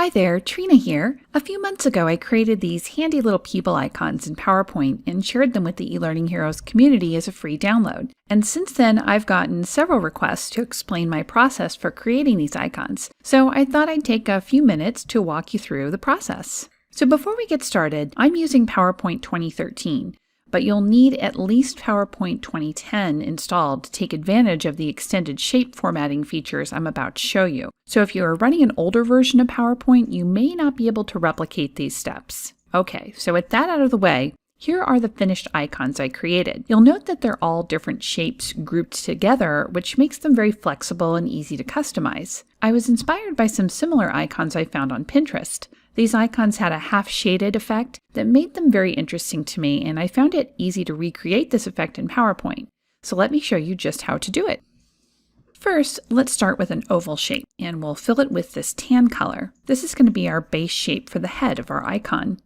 Hi there, Trina here. A few months ago, I created these handy little people icons in PowerPoint and shared them with the eLearning Heroes community as a free download. And since then, I've gotten several requests to explain my process for creating these icons. So I thought I'd take a few minutes to walk you through the process. So before we get started, I'm using PowerPoint 2013. But you'll need at least PowerPoint 2010 installed to take advantage of the extended shape formatting features I'm about to show you. So if you are running an older version of PowerPoint, you may not be able to replicate these steps. Okay, so with that out of the way, here are the finished icons I created. You'll note that they're all different shapes grouped together, which makes them very flexible and easy to customize. I was inspired by some similar icons I found on Pinterest. These icons had a half-shaded effect that made them very interesting to me, and I found it easy to recreate this effect in PowerPoint. So let me show you just how to do it. First, let's start with an oval shape, and we'll fill it with this tan color. This is going to be our base shape for the head of our icon.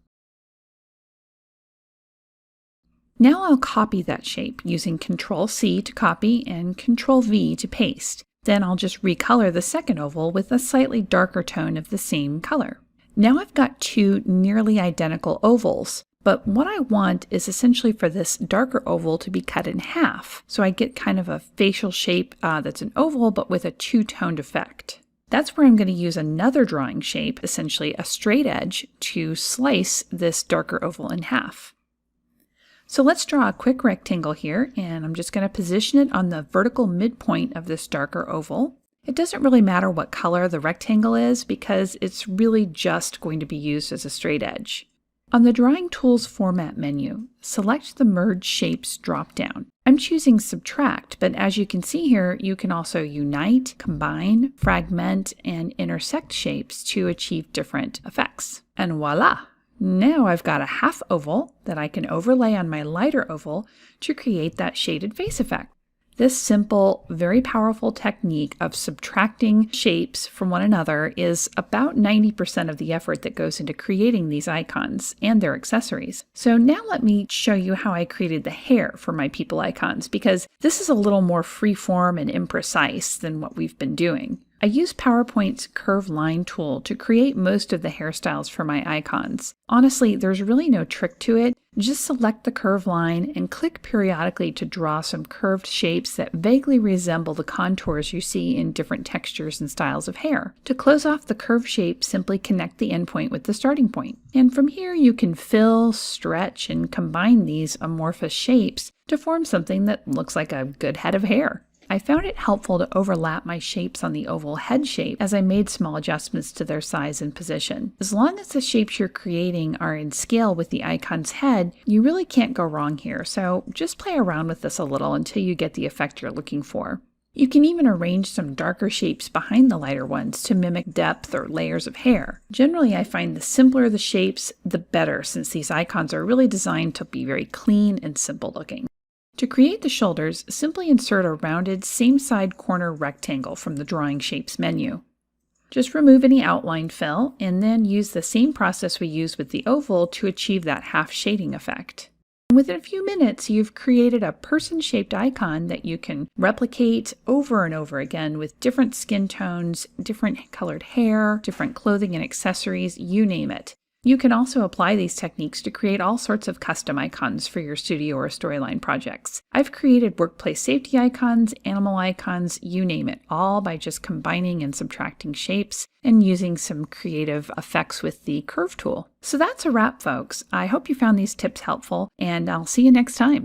Now I'll copy that shape using Ctrl-C to copy and Ctrl-V to paste. Then I'll just recolor the second oval with a slightly darker tone of the same color. Now I've got two nearly identical ovals, but what I want is essentially for this darker oval to be cut in half, so I get kind of a facial shape that's an oval but with a two-toned effect. That's where I'm going to use another drawing shape, essentially a straight edge, to slice this darker oval in half. So let's draw a quick rectangle here, and I'm just going to position it on the vertical midpoint of this darker oval. It doesn't really matter what color the rectangle is because it's really just going to be used as a straight edge. On the Drawing Tools Format menu, select the Merge Shapes drop-down. I'm choosing Subtract, but as you can see here, you can also unite, combine, fragment, and intersect shapes to achieve different effects. And voila! Now I've got a half oval that I can overlay on my lighter oval to create that shaded face effect. This simple, very powerful technique of subtracting shapes from one another is about 90% of the effort that goes into creating these icons and their accessories. So now let me show you how I created the hair for my people icons, because this is a little more freeform and imprecise than what we've been doing. I use PowerPoint's Curve Line tool to create most of the hairstyles for my icons. Honestly, there's really no trick to it. Just select the curve line and click periodically to draw some curved shapes that vaguely resemble the contours you see in different textures and styles of hair. To close off the curved shape, simply connect the endpoint with the starting point. And from here you can fill, stretch, and combine these amorphous shapes to form something that looks like a good head of hair. I found it helpful to overlap my shapes on the oval head shape as I made small adjustments to their size and position. As long as the shapes you're creating are in scale with the icon's head, you really can't go wrong here, so just play around with this a little until you get the effect you're looking for. You can even arrange some darker shapes behind the lighter ones to mimic depth or layers of hair. Generally, I find the simpler the shapes, the better, since these icons are really designed to be very clean and simple looking. To create the shoulders, simply insert a rounded same-side corner rectangle from the Drawing Shapes menu. Just remove any outline fill, and then use the same process we used with the oval to achieve that half shading effect. And within a few minutes, you've created a person-shaped icon that you can replicate over and over again with different skin tones, different colored hair, different clothing and accessories, you name it. You can also apply these techniques to create all sorts of custom icons for your studio or storyline projects. I've created workplace safety icons, animal icons, you name it, all by just combining and subtracting shapes and using some creative effects with the Curve tool. So that's a wrap, folks. I hope you found these tips helpful, and I'll see you next time.